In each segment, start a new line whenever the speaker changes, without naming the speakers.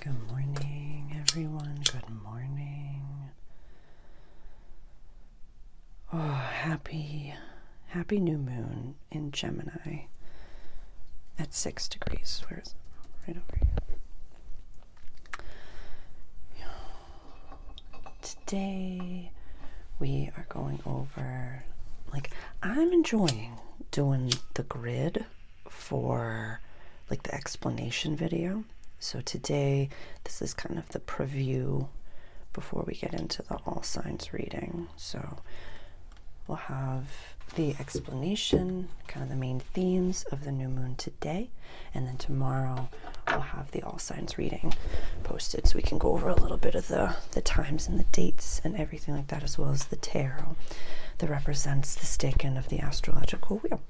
Good morning, everyone. Good morning. Oh, happy new moon in Gemini at 6 degrees. Where is it? Right over here. Today we are going over, I'm enjoying doing the grid for the explanation video. So today, this is kind of the preview before we get into the all signs reading. So we'll have the explanation, kind of the main themes of the new moon today, and then tomorrow we'll have the all signs reading posted so we can go over a little bit of the times and the dates and everything like that, as well as the tarot that represents the staking of the astrological wheel.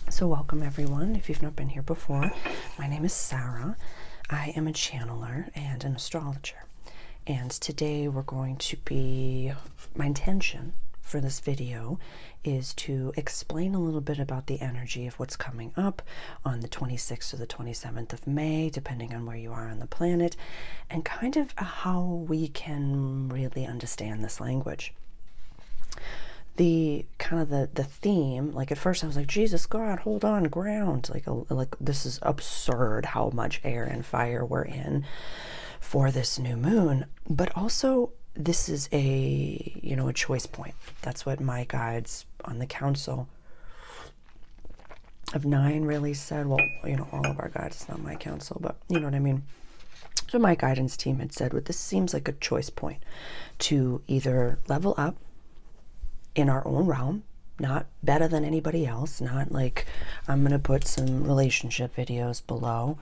So welcome everyone. If you've not been here before, my name is Sarah. I am a channeler and an astrologer, and today we're going to be, my intention for this video is to explain a little bit about the energy of what's coming up on the 26th or the 27th of May, depending on where you are on the planet, and kind of how we can really understand this language. The theme, at first I was like, Jesus God, hold on, ground, like this is absurd how much air and fire we're in for this new moon, but also this is a choice point. That's what my guides on the Council of Nine really said. Well, all of our guides, it's not my council, but you know what I mean. So my guidance team had said, well, this seems like a choice point to either level up in our own realm, not better than anybody else, not like I'm going to put some relationship videos below.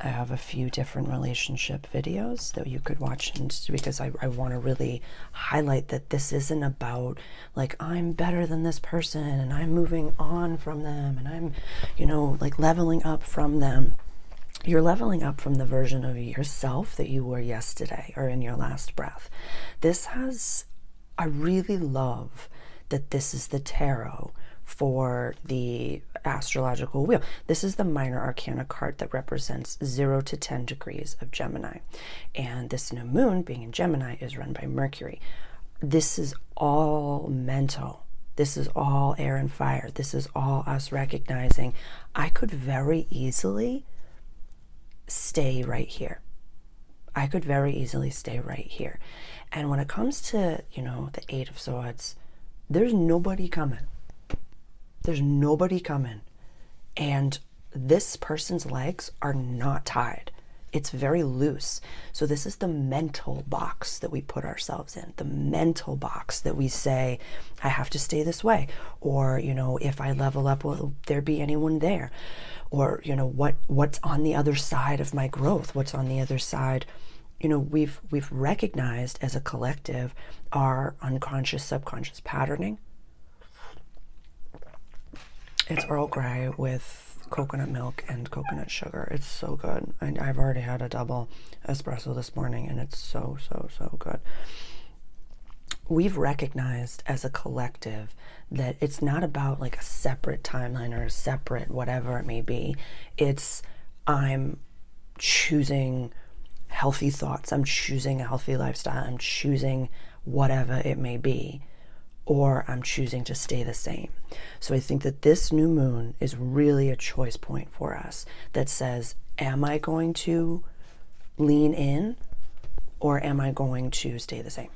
I have a few different relationship videos that you could watch, because I want to really highlight that this isn't about I'm better than this person and I'm moving on from them and I'm, leveling up from them. You're leveling up from the version of yourself that you were yesterday or in your last breath. I really love that this is the tarot for the astrological wheel. This is the minor arcana card that represents 0 to 10 degrees of Gemini. And this new moon, being in Gemini, is run by Mercury. This is all mental. This is all air and fire. This is all us recognizing I could very easily stay right here. I could very easily stay right here. And when it comes to, the Eight of Swords, there's nobody coming. There's nobody coming. And this person's legs are not tied. It's very loose. So this is the mental box that we put ourselves in. The mental box that we say, I have to stay this way. Or, if I level up, will there be anyone there? Or, what's on the other side of my growth? What's on the other side? We've recognized as a collective our unconscious, subconscious patterning. It's Earl Grey with coconut milk and coconut sugar. It's so good. I've already had a double espresso this morning, and it's so, so, so good. We've recognized as a collective that it's not about a separate timeline or a separate whatever it may be. It's I'm choosing healthy thoughts. I'm choosing a healthy lifestyle. I'm choosing whatever it may be, or I'm choosing to stay the same. So I think that this new moon is really a choice point for us that says, am I going to lean in, or am I going to stay the same?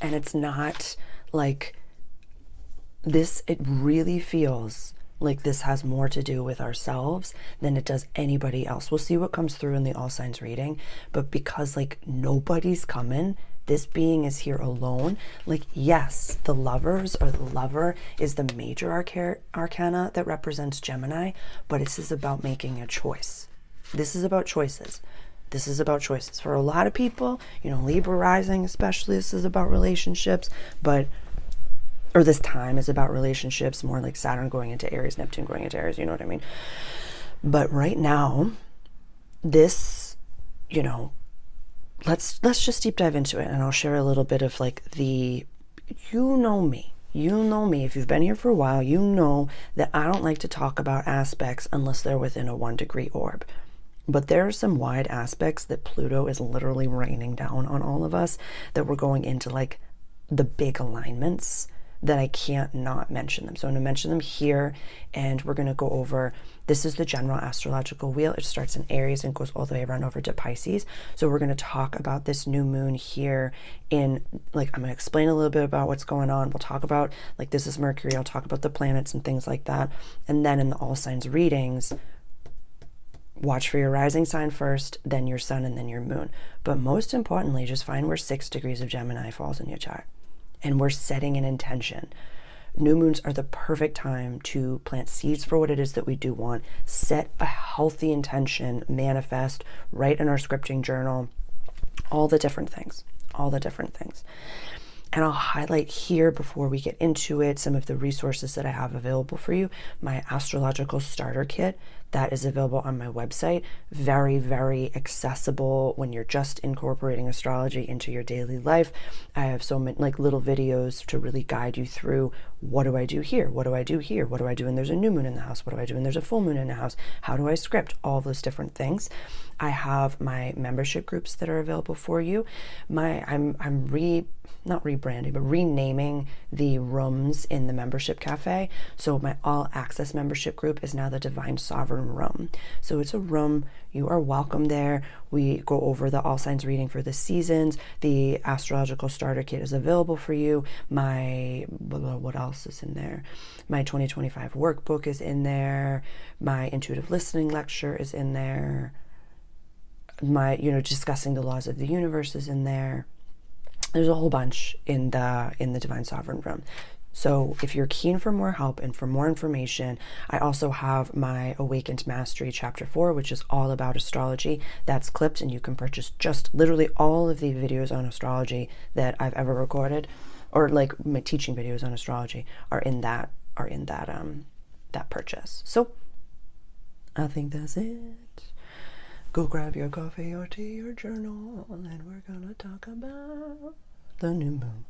And it's not like this, it really feels like this has more to do with ourselves than it does anybody else. We'll see what comes through in the all signs reading, but because nobody's coming, this being is here alone. Yes, the lovers or the lover is the major arcana that represents Gemini, but this is about making a choice. This is about choices. This is about choices. For a lot of people, Libra rising especially, this is about relationships, or this time is about relationships, more like Saturn going into Aries, Neptune going into Aries, you know what I mean? But right now, this, let's just deep dive into it, and I'll share a little bit of you know me, if you've been here for a while, you know that I don't like to talk about aspects unless they're within a 1 degree orb. But there are some wide aspects that Pluto is literally raining down on all of us, that we're going into like the big alignments, that I can't not mention them. So I'm going to mention them here, and we're going to go over, this is the general astrological wheel. It starts in Aries and goes all the way around over to Pisces. So we're going to talk about this new moon here in, like, I'm going to explain a little bit about what's going on. We'll talk about, like, this is Mercury. I'll talk about the planets and things like that. And then in the all signs readings, watch for your rising sign first, then your sun, and then your moon. But most importantly, just find where 6 degrees of Gemini falls in your chart. And we're setting an intention. New moons are the perfect time to plant seeds for what it is that we do want, set a healthy intention, manifest, write in our scripting journal, all the different things. And I'll highlight here, before we get into it, some of the resources that I have available for you. My astrological starter kit, that is available on my website. Very, very accessible when you're just incorporating astrology into your daily life. I have so many like little videos to really guide you through, what do I do here? What do I do here? What do I do when there's a new moon in the house? What do I do when there's a full moon in the house? How do I script? All those different things. I have my membership groups that are available for you. I'm not rebranding, but renaming the rooms in the membership cafe. So my all access membership group is now the Divine Sovereign Room. So it's a room, you are welcome there. We go over the all signs reading for the seasons. The astrological starter kit is available for you. My, what else is in there? My 2025 workbook is in there. My intuitive listening lecture is in there. My, discussing the laws of the universe is in there. There's a whole bunch in the Divine Sovereign Room. So if you're keen for more help and for more information, I also have my Awakened Mastery Chapter 4, which is all about astrology. That's clipped, and you can purchase just literally all of the videos on astrology that I've ever recorded, or like my teaching videos on astrology are in that purchase. So I think that's it. Go grab your coffee or tea or journal, and we're gonna talk about the new moon.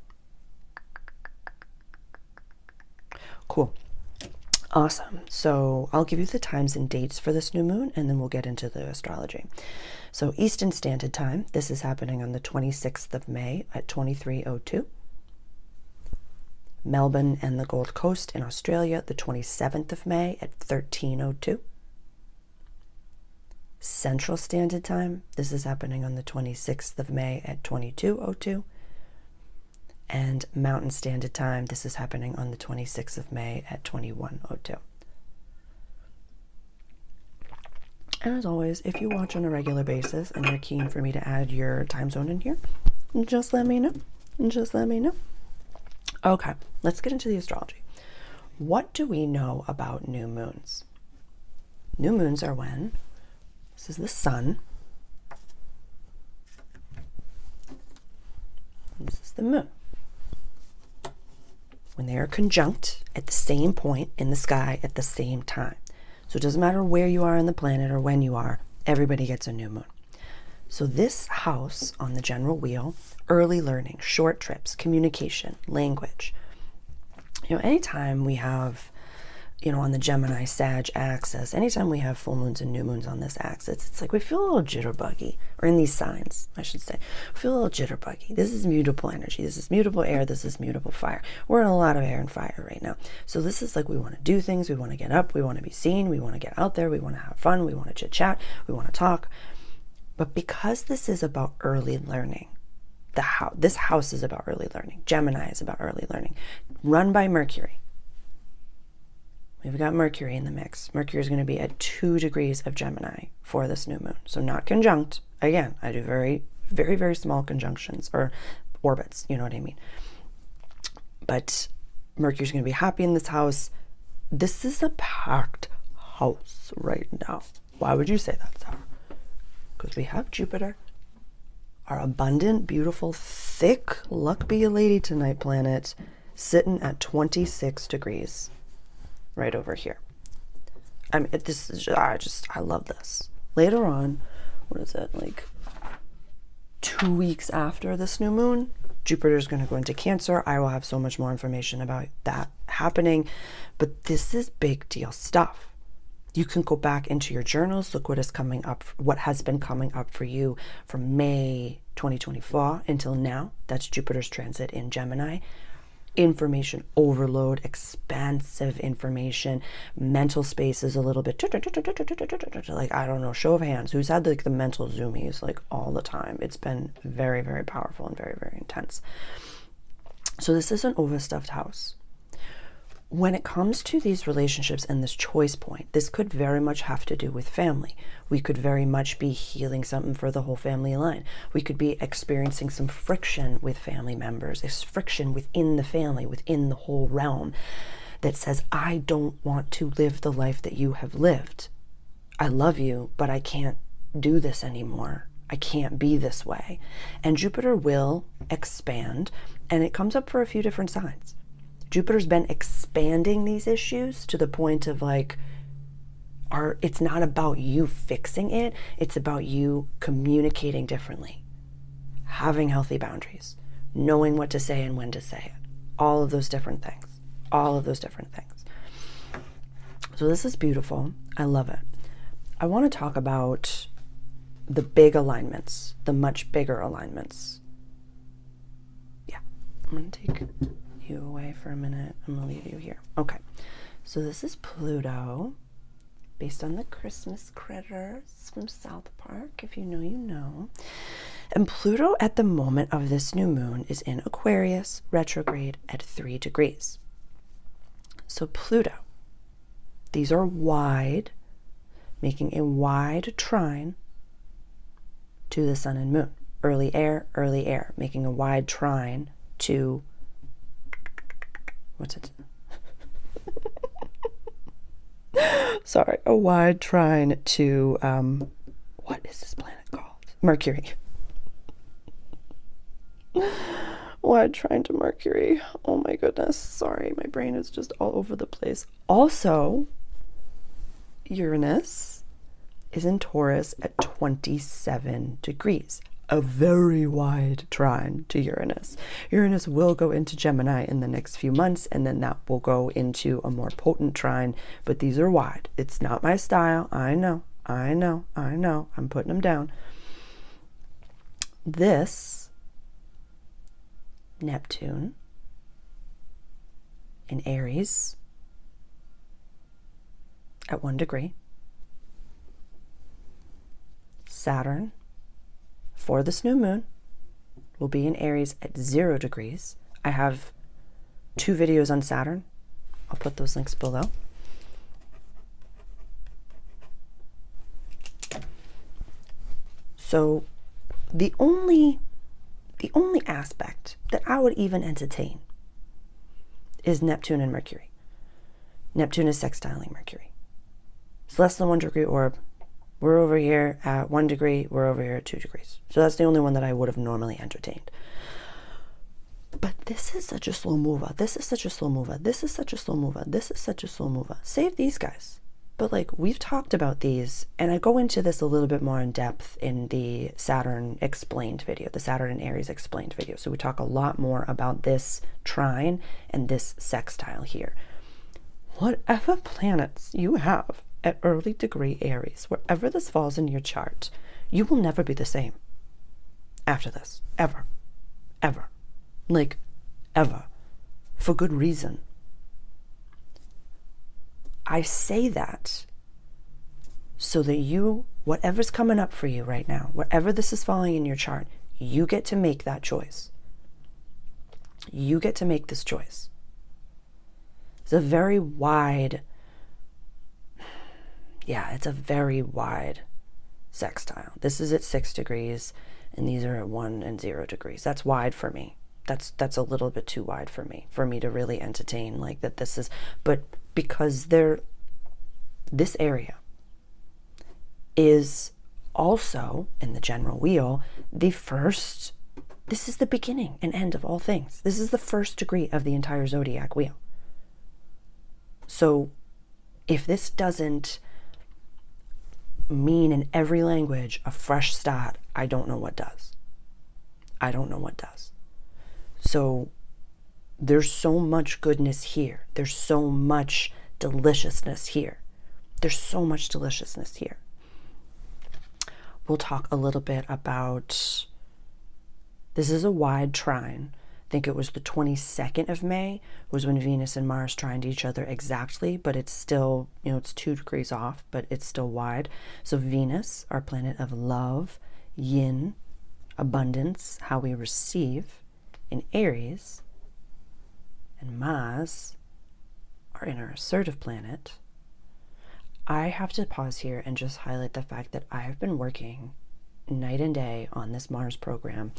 Cool. Awesome. So I'll give you the times and dates for this new moon, and then we'll get into the astrology. So Eastern Standard Time, this is happening on the 26th of May at 23:02. Melbourne and the Gold Coast in Australia, the 27th of May at 13:02. Central Standard Time, this is happening on the 26th of May at 22:02. And Mountain Standard Time, this is happening on the 26th of May at 21:02. And as always, if you watch on a regular basis and you're keen for me to add your time zone in here, just let me know. Okay, let's get into the astrology. What do we know about new moons? New moons are when this is the sun, and this is the moon. When they are conjunct at the same point in the sky at the same time. So it doesn't matter where you are on the planet or when you are, everybody gets a new moon. So this house on the general wheel, early learning, short trips, communication, language. Anytime we have, on the Gemini Sag axis, anytime we have full moons and new moons on this axis, it's like we feel a little jitterbuggy, or in these signs, I should say, we feel a little jitterbuggy. This is mutable energy. This is mutable air. This is mutable fire. We're in a lot of air and fire right now. So this is like we want to do things. We want to get up. We want to be seen. We want to get out there. We want to have fun. We want to chit chat. We want to talk. But because this is about early learning, this house is about early learning. Gemini is about early learning, run by Mercury. We've got Mercury in the mix. Mercury is going to be at 2 degrees of Gemini for this new moon. So not conjunct. Again, I do very, very, very small conjunctions or orbits. You know what I mean? But Mercury's going to be happy in this house. This is a packed house right now. Why would you say that, Sarah? Because we have Jupiter, our abundant, beautiful, thick, luck be a lady tonight planet, sitting at 26 degrees. Right over here. I mean, this is I love this. Later on, what is it, like 2 weeks after this new moon, Jupiter is going to go into Cancer. I will have so much more information about that happening, but this is big deal stuff. You can go back into your journals, look what is coming up, what has been coming up for you from May 2024 until now. That's Jupiter's transit in Gemini. Information overload, expansive information, mental space is a little bit like, I don't know, show of hands, who's had like the mental zoomies like all the time. It's been very, very powerful and very, very intense. So this is an overstuffed house. When it comes to these relationships and this choice point, this could very much have to do with family. We could very much be healing something for the whole family line. We could be experiencing some friction with family members, this friction within the family, within the whole realm that says, I don't want to live the life that you have lived. I love you, but I can't do this anymore. I can't be this way. And Jupiter will expand, and it comes up for a few different signs. Jupiter's been expanding these issues to the point of like, it's not about you fixing it, it's about you communicating differently, having healthy boundaries, knowing what to say and when to say it, all of those different things, So this is beautiful. I love it. I want to talk about the big alignments, the much bigger alignments. Yeah, I'm going to take you away for a minute. I'm gonna leave you here. Okay, so this is Pluto, based on the Christmas critters from South Park. If you know, you know. And Pluto at the moment of this new moon is in Aquarius, retrograde at 3 degrees. So Pluto, these are wide, making a wide trine to the sun and moon. Early air, making a wide trine to what's it? Sorry, a wide trine to, what is this planet called? Mercury. Wide trine to Mercury. Oh my goodness. Sorry, my brain is just all over the place. Also, Uranus is in Taurus at 27 degrees. A very wide trine to Uranus. Uranus will go into Gemini in the next few months, and then that will go into a more potent trine, but these are wide. It's not my style. I know. I'm putting them down. This Neptune in Aries at 1 degree. Saturn for this new moon will be in Aries at 0 degrees. I have 2 videos on Saturn. I'll put those links below. So the only aspect that I would even entertain is Neptune and Mercury. Neptune is sextiling Mercury. It's less than 1 degree orb. We're over here at 1 degree, we're over here at 2 degrees. So that's the only one that I would have normally entertained. But this is such a slow mover. This is such a slow mover. This is such a slow mover. This is such a slow mover. Save these guys. But like, we've talked about these, and I go into this a little bit more in depth in the Saturn explained video, the Saturn and Aries explained video. So we talk a lot more about this trine and this sextile here. Whatever planets you have at early degree Aries, wherever this falls in your chart, you will never be the same after this, ever, like ever, for good reason. I say that so that you, whatever's coming up for you right now, wherever this is falling in your chart, you get to make that choice. You get to make this choice. It's a very wide, it's a very wide sextile. This is at 6 degrees, and these are at 1 and 0 degrees. That's wide for me. That's a little bit too wide for me to really entertain like that. This is, but because this area is also in the general wheel, this is the beginning and end of all things. This is the 1st degree of the entire zodiac wheel. So if this doesn't mean in every language a fresh start, I don't know what does. So there's so much goodness here. There's so much deliciousness here. There's so much deliciousness here. We'll talk a little bit about, this is a wide trine. I think it was the 22nd of May was when Venus and Mars trined each other exactly, but it's still, it's 2 degrees off, but it's still wide. So Venus, our planet of love, yin, abundance, how we receive, in Aries, and Mars, our inner assertive planet. I have to pause here and just highlight the fact that I have been working night and day on this Mars program.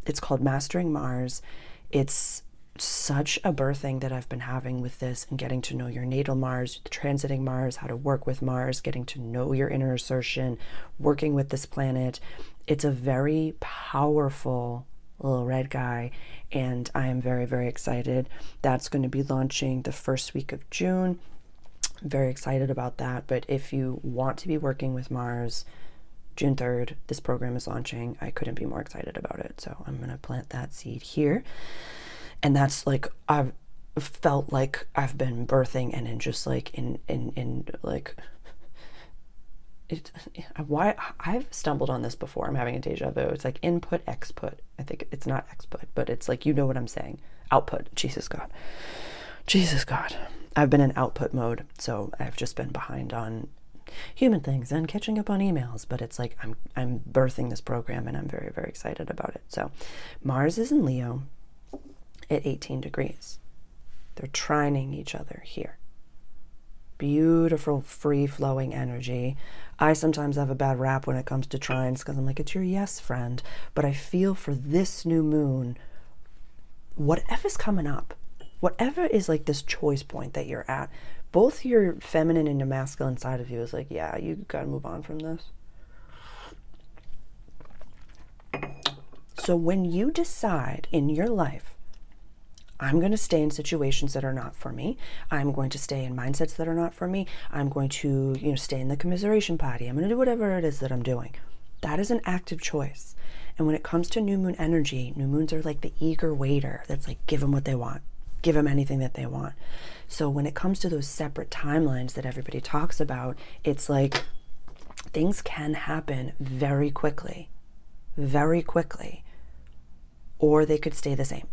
It's called Mastering Mars. It's such a birthing that I've been having with this, and getting to know your natal Mars, transiting Mars, how to work with Mars, getting to know your inner assertion, working with this planet. It's a very powerful little red guy, and I am very, very excited. That's going to be launching the first week of June. I'm very excited about that. But if you want to be working with Mars, June 3rd, this program is launching. I couldn't be more excited about it. So I'm going to plant that seed here. And that's like, I've felt like I've been birthing, and in just like, why I've stumbled on this before. I'm having a deja vu. It's like input, exput. I think it's not exput, but it's like, you know what I'm saying. Output. Jesus God. I've been in output mode. So I've just been behind on human things and catching up on emails, but it's like I'm birthing this program, and I'm very, very excited about it. So Mars is in Leo at 18 degrees. They're trining each other here. Beautiful, free-flowing energy. I sometimes have a bad rap when it comes to trines, because I'm like, it's your yes friend. But I feel for this new moon, whatever's coming up, whatever is like this choice point that you're at, both your feminine and your masculine side of you is like, yeah, you gotta move on from this. So when you decide in your life, I'm going to stay in situations that are not for me, I'm going to stay in mindsets that are not for me, I'm going to, stay in the commiseration party, I'm going to do whatever it is that I'm doing. That is an active choice. And when it comes to new moon energy, new moons are like the eager waiter that's like, give them what they want. Give them anything that they want. So when it comes to those separate timelines that everybody talks about, it's like things can happen very quickly, or they could stay the same.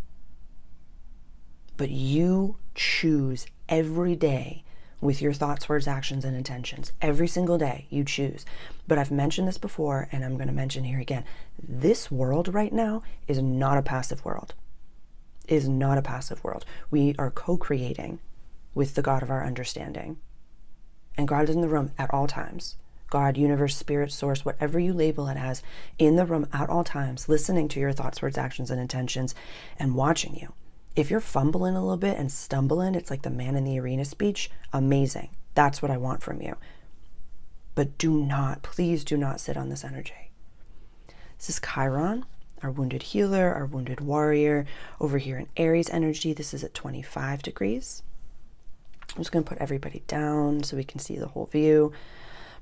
But you choose every day with your thoughts, words, actions, and intentions. Every single day you choose. But I've mentioned this before, and I'm going to mention here again. This world right now is not a passive world. We are co-creating with the God of our understanding. And God is in the room at all times. God, universe, spirit, source, whatever you label it as, in the room at all times, listening to your thoughts, words, actions, and intentions, and watching you. If you're fumbling a little bit and stumbling, it's like the man in the arena speech. Amazing. That's what I want from you. But please do not sit on this energy. This is Chiron, our wounded healer, our wounded warrior. Over here in Aries energy, this is at 25 degrees. I'm just going to put everybody down so we can see the whole view.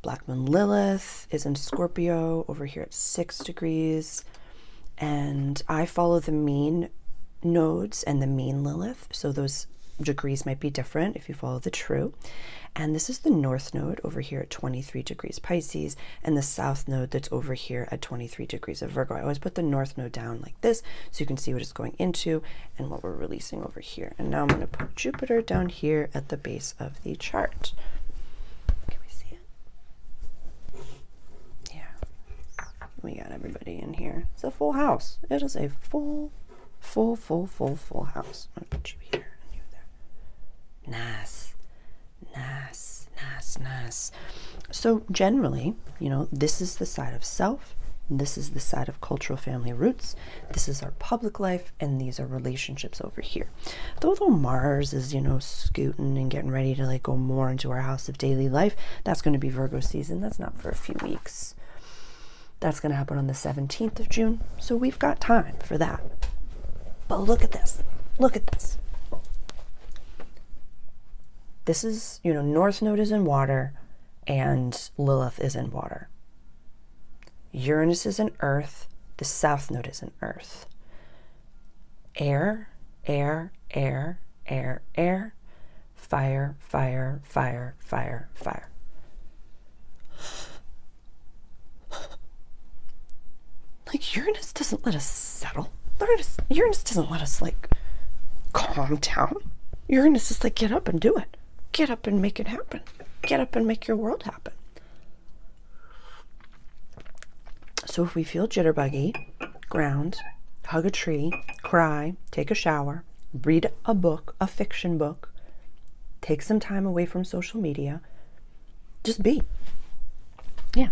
Black Moon Lilith is in Scorpio over here at 6 degrees. And I follow the mean nodes and the mean Lilith. So those degrees might be different if you follow the true. And this is the north node over here at 23 degrees Pisces, and the south node that's over here at 23 degrees of Virgo. I always put the north node down like this so you can see what it's going into and what we're releasing over here. And now I'm going to put Jupiter down here at the base of the chart. Can we see it? Yeah. We got everybody in here. It's a full house. It is a full house. I'm going to put you here and you there. Nice. So generally, this is the side of self, this is the side of cultural family roots, this is our public life, and these are relationships over here. Though Mars is, scooting and getting ready to go more into our house of daily life, that's going to be Virgo season. That's not for a few weeks. That's going to happen on the 17th of June. So we've got time for that. But look at this. This is, North Node is in water and Lilith is in water. Uranus is in earth. The South Node is in earth. Air. Fire. Like, Uranus doesn't let us settle. Uranus doesn't let us, like, calm down. Uranus is like, get up and do it. Get up and make it happen. Get up and make your world happen. So if we feel jitterbuggy, ground, hug a tree, cry, take a shower, read a book, a fiction book, take some time away from social media, just be. Yeah.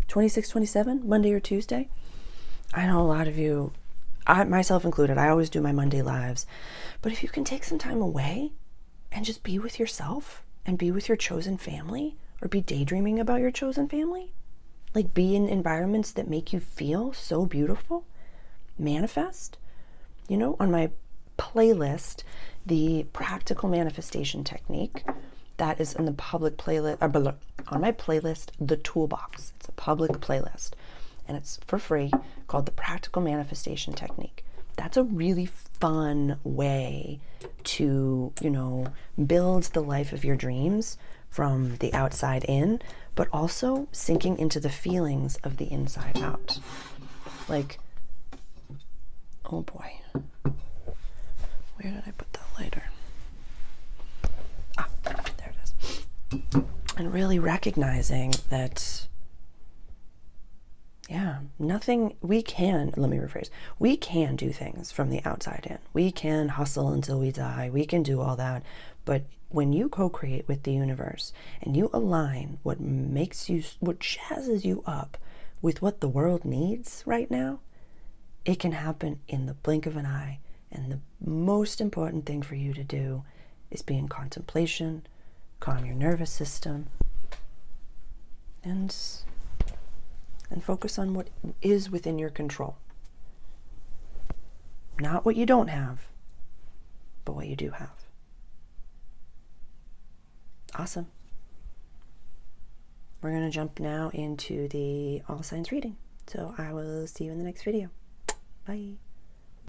26, 27, Monday or Tuesday. I know a lot of you, I myself included, I always do my Monday lives. But if you can take some time away and just be with yourself and be with your chosen family, or be daydreaming about your chosen family, like be in environments that make you feel so beautiful, manifest. You know, on my playlist, the practical manifestation technique, that is in the public playlist, on my playlist, The Toolbox. It's a public playlist and it's for free, called the Practical Manifestation Technique. That's a really fun way to, you know, build the life of your dreams from the outside in, but also sinking into the feelings of the inside out. Like, oh boy, where did I put that lighter? Ah, there it is. And really recognizing that, yeah, nothing, we can do things from the outside in. We can hustle until we die. We can do all that. But when you co-create with the universe and you align what jazzes you up with what the world needs right now, it can happen in the blink of an eye. And the most important thing for you to do is be in contemplation, calm your nervous system, and focus on what is within your control. Not what you don't have, but what you do have. Awesome. We're going to jump now into the all signs reading. So I will see you in the next video. Bye.